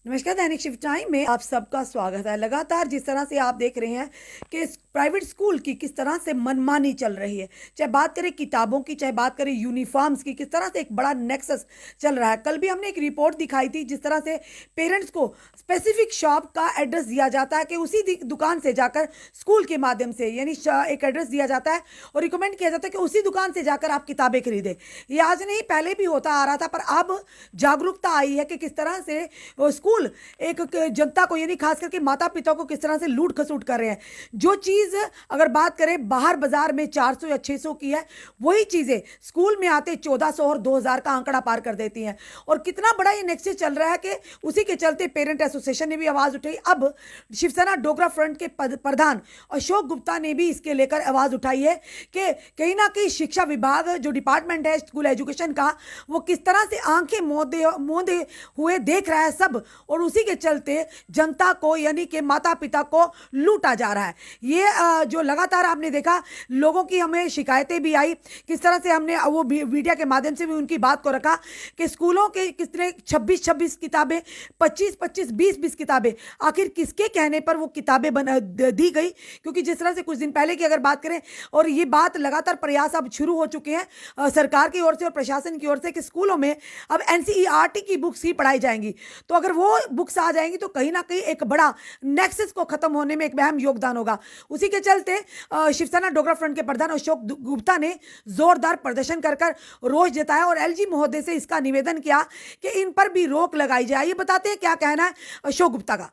नमस्कार, दैनिक shift time में आप सबका स्वागत है। लगातार जिस तरह से आप देख रहे हैं कि प्राइवेट स्कूल की किस तरह से मनमानी चल रही है, चाहे बात करें किताबों की, चाहे बात करें यूनिफॉर्म्स की, किस तरह से एक बड़ा नेक्सस चल रहा है। कल भी हमने एक रिपोर्ट दिखाई थी जिस तरह से पेरेंट्स को स्पेसिफिक शॉप का एड्रेस दिया जाता है कि उसी दुकान से जाकर स्कूल के माध्यम से, यानी एक एड्रेस दिया जाता है और रिकमेंड किया जाता है कि उसी दुकान से जाकर आप किताबें खरीदें। ये आज नहीं, पहले भी होता आ रहा था, पर अब जागरूकता आई है कि किस तरह से स्कूल एक जनता को, यानी खास करके माता पिता को किस तरह से लूट खसूट कर रहे हैं। जो चीज़ अगर बात करें बाहर बाजार में 400 या 600 की है, वही चीज़ें स्कूल में आते 1400 और 2000 का आंकड़ा पार कर देती हैं। और कितना बड़ा ये नेक्सस चल रहा है कि उसी के चलते पेरेंट एसोसिएशन ने भी आवाज़ उठाई। अब शिवसेना डोगरा फ्रंट के प्रधान अशोक गुप्ता ने भी इसके लेकर आवाज़ उठाई है कि कहीं ना कहीं शिक्षा विभाग, जो डिपार्टमेंट है स्कूल एजुकेशन का, वो किस तरह से आंखें मूंदे हुए देख रहा है सब, और उसी के चलते जनता को, यानी कि माता पिता को लूटा जा रहा है। ये जो लगातार आपने देखा, लोगों की हमें शिकायतें भी आई, किस तरह से हमने वो मीडिया के माध्यम से भी उनकी बात को रखा कि स्कूलों के किस तरह 26-26 किताबें, 25-25, 20-20 किताबें, आखिर किसके कहने पर वो किताबें दी गई। क्योंकि जिस तरह से कुछ दिन पहले की अगर बात करें, और ये बात लगातार प्रयास अब शुरू हो चुके हैं सरकार की ओर से और प्रशासन की ओर से कि स्कूलों में अब NCERT की बुक्स ही पढ़ाई जाएंगी। तो अगर वो बुक्स आ जाएंगी तो कहीं ना कहीं एक बड़ा नेक्सस को खत्म होने में एक अहम योगदान होगा। उसी के चलते शिवसेना डोगरा फ्रंट के प्रधान अशोक गुप्ता ने जोरदार प्रदर्शन कर रोष जताया और LG महोदय से इसका निवेदन किया कि इन पर भी रोक लगाई जाए। ये बताते हैं क्या कहना है अशोक गुप्ता का।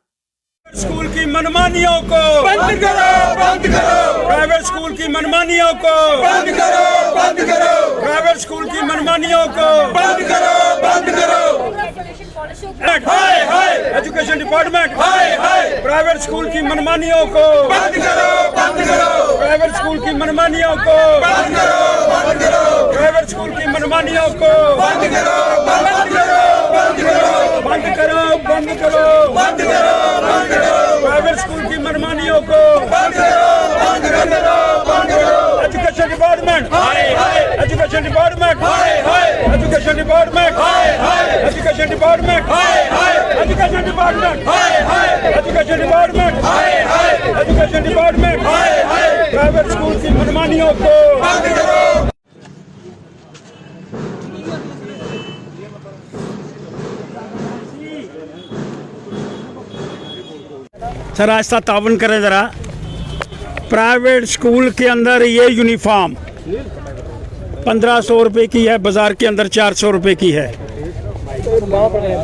स्कूल की मनमानियों को बंद करो, बंद करो। प्राइवेट स्कूल की मनमानियों को बंद करो, बंद करो। प्राइवेट स्कूल की मनमानियों को बंद करो, बंद करो। हाय हाय एजुकेशन डिपार्टमेंट, हाय हाय। प्राइवेट स्कूल की मनमानियों को बंद करो, बंद करो। प्राइवेट स्कूल की मनमानियों को बंद करो, बंद करो। प्राइवेट स्कूल की मनमानियों को बंद करो, बंद करो, बंद करो। बंद करो, बंद करो, बंद करो, बंद करो। प्राइवेट स्कूल की मनमानियों को बंद करो, बंद करो, बंद करो। एजुकेशन डिपार्टमेंट, हाय हाय। एजुकेशन डिपार्टमेंट, हाय हाय। एजुकेशन डिपार्टमेंट, हाय हाय। एजुकेशन डिपार्टमेंट, हाय हाय। एजुकेशन डिपार्टमेंट, हाय हाय। एजुकेशन डिपार्टमेंट, हाय हाय। एजुकेशन डिपार्टमेंट, हाय हाय। प्राइवेट स्कूल की मनमानियों को बंद करो। सर रास्ता तावन करें ज़रा। प्राइवेट स्कूल के अंदर ये यूनिफॉर्म 1500 रुपये की है, बाज़ार के अंदर 400 रुपये की है।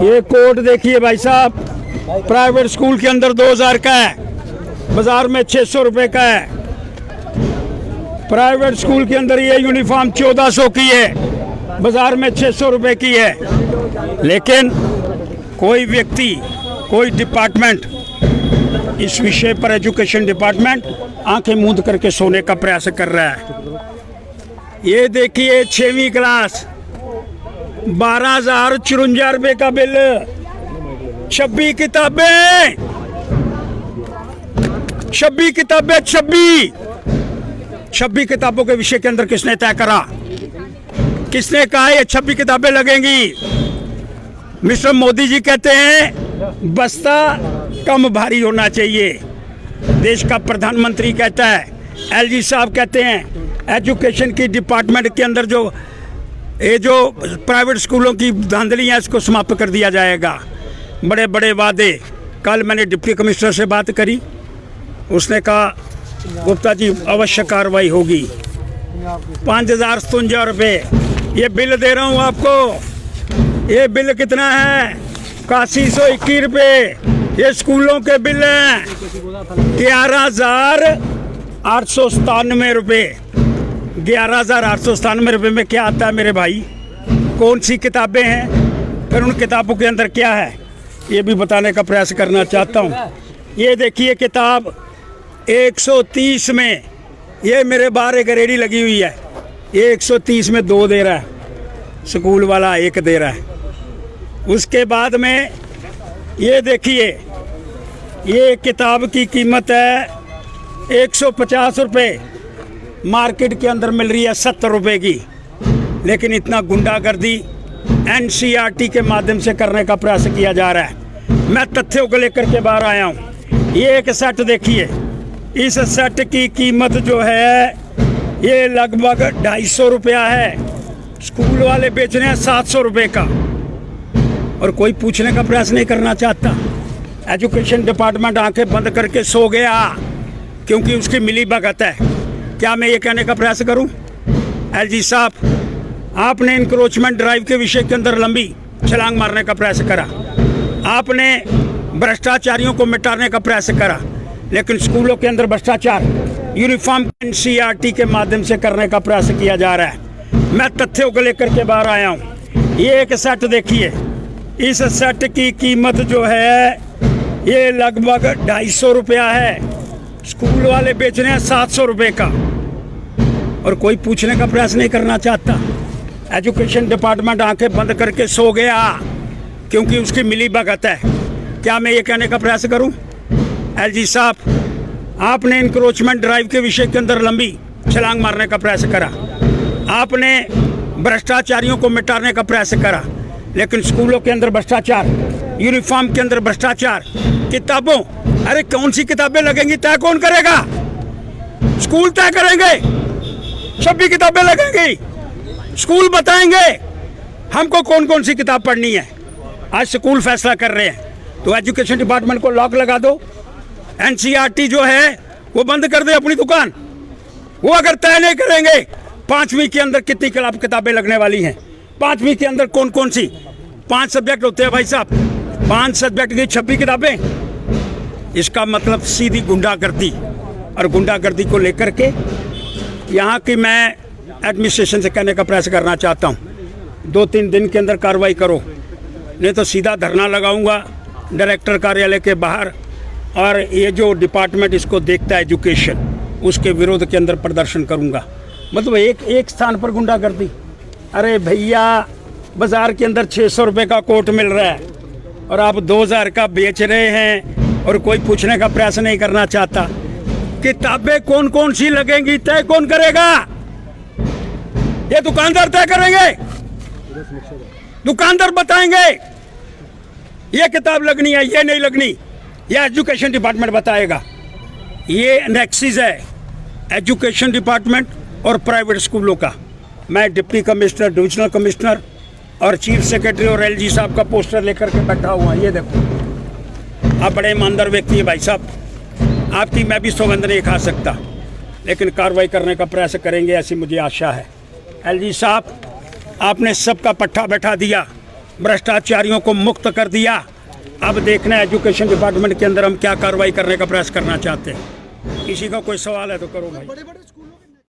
ये कोट देखिए भाई साहब, प्राइवेट स्कूल के अंदर 2000 का है, बाज़ार में 600 रुपये का है। प्राइवेट स्कूल के अंदर ये यूनिफॉर्म 1400 की है, बाज़ार में 600 रुपये की है। लेकिन कोई व्यक्ति, कोई डिपार्टमेंट इस विषय पर, एजुकेशन डिपार्टमेंट आंखें मूंद करके सोने का प्रयास कर रहा है। ये देखिए 6वीं क्लास 12,054 रुपये का बिल, 26 किताबें, 26 किताबें, 26 किताबों के विषय के अंदर किसने तय करा? किसने कहा ये 26 किताबें लगेंगी? मिस्टर मोदी जी कहते हैं बस्ता कम भारी होना चाहिए, देश का प्रधानमंत्री कहता है, LG साहब कहते हैं एजुकेशन की डिपार्टमेंट के अंदर जो प्राइवेट स्कूलों की धांधली है इसको समाप्त कर दिया जाएगा। बड़े बड़े वादे। कल मैंने डिप्टी कमिश्नर से बात करी, उसने कहा गुप्ता जी अवश्य कार्रवाई होगी। 5057 रुपये ये बिल दे रहा हूँ आपको। ये बिल कितना है? 8121 रुपये ये स्कूलों के बिल हैं। 11,897 रुपये। 11,897 रुपये में क्या आता है मेरे भाई? कौन सी किताबें हैं, फिर उन किताबों के अंदर क्या है, ये भी बताने का प्रयास करना चाहता हूँ। ये देखिए किताब 130 में, ये मेरे बाहर एक रेडी लगी हुई है, ये 130 में 2 दे रहा है, स्कूल वाला 1 दे रहा है। उसके बाद में ये देखिए, ये किताब की कीमत है 150 रुपये, मार्केट के अंदर मिल रही है 70 रुपये की। लेकिन इतना गुंडागर्दी NCERT के माध्यम से करने का प्रयास किया जा रहा है। मैं तथ्यों को लेकर के बाहर आया हूँ। ये एक सेट देखिए, इस सेट की कीमत जो है ये लगभग 250 रुपया है। स्कूल वाले बेच रहे हैं 700 रुपये का, और कोई पूछने का प्रयास नहीं करना चाहता। एजुकेशन डिपार्टमेंट आंखें बंद करके सो गया, क्योंकि उसकी मिली भगत है। क्या मैं ये कहने का प्रयास करूं, एलजी साहब, आपने इंक्रोचमेंट ड्राइव के विषय के अंदर लंबी छलांग मारने का प्रयास करा, आपने भ्रष्टाचारियों को मिटाने का प्रयास करा, लेकिन स्कूलों के अंदर भ्रष्टाचार यूनिफॉर्म एनसीईआरटी के माध्यम से करने का प्रयास किया जा रहा है। मैं तथ्यों को लेकर के बाहर आया हूँ। ये एक सेट देखिए, इस सेट की कीमत जो है ये लगभग 250 रुपया है। स्कूल वाले बेच रहे हैं 700 रुपये का, और कोई पूछने का प्रयास नहीं करना चाहता। एजुकेशन डिपार्टमेंट आंखें बंद करके सो गया, क्योंकि उसकी मिली भगत है। क्या मैं ये कहने का प्रयास करूं, एलजी साहब, आपने इंक्रोचमेंट ड्राइव के विषय के अंदर लंबी छलांग मारने का प्रयास करा, आपने भ्रष्टाचारियों को मिटाने का प्रयास करा, लेकिन स्कूलों के अंदर भ्रष्टाचार, यूनिफॉर्म के अंदर भ्रष्टाचार, किताबों, अरे कौन सी किताबें लगेंगी तय कौन करेगा? स्कूल तय करेंगे, 26 किताबें लगेंगी, स्कूल बताएंगे हमको कौन कौन सी किताब पढ़नी है। आज स्कूल फैसला कर रहे हैं, तो एजुकेशन डिपार्टमेंट को लॉक लगा दो। एनसीईआरटी जो है वो बंद कर दे अपनी दुकान। वो अगर तय नहीं करेंगे 5वीं के अंदर कितनी किताबें लगने वाली हैं, 5वीं के अंदर कौन कौन सी, 5 सब्जेक्ट होते हैं भाई साहब, 5 सब्जेक्ट की 26 किताबें, इसका मतलब सीधी गुंडागर्दी। और गुंडागर्दी को लेकर के यहाँ की मैं एडमिनिस्ट्रेशन से कहने का प्रयास करना चाहता हूँ, 2-3 दिन के अंदर कार्रवाई करो, नहीं तो सीधा धरना लगाऊंगा डायरेक्टर कार्यालय के बाहर, और ये जो डिपार्टमेंट इसको देखता है एजुकेशन, उसके विरोध के अंदर प्रदर्शन करूंगा। मतलब एक स्थान पर गुंडागर्दी। अरे भैया, बाजार के अंदर 600 रुपये का कोट मिल रहा है और आप 2000 का बेच रहे हैं, और कोई पूछने का प्रयास नहीं करना चाहता। किताबें कौन कौन सी लगेंगी तय कौन करेगा? ये दुकानदार तय करेंगे, दुकानदार बताएंगे ये किताब लगनी है, ये नहीं लगनी, ये एजुकेशन डिपार्टमेंट बताएगा। ये नेक्सिस है एजुकेशन डिपार्टमेंट और प्राइवेट स्कूलों का। मैं डिप्टी कमिश्नर, डिविजनल कमिश्नर और चीफ सेक्रेटरी और एलजी साहब का पोस्टर लेकर के बैठा हुआ। ये देखो, आप बड़े ईमानदार व्यक्ति हैं भाई साहब, आपकी मैं भी सौगंध नहीं खा सकता, लेकिन कार्रवाई करने का प्रयास करेंगे ऐसी मुझे आशा है। एलजी साहब, आपने सबका पट्टा बैठा दिया, भ्रष्टाचारियों को मुक्त कर दिया। अब देखना है एजुकेशन डिपार्टमेंट के अंदर हम क्या कार्रवाई करने का प्रयास करना चाहते हैं। किसी का कोई सवाल है तो करो भाई।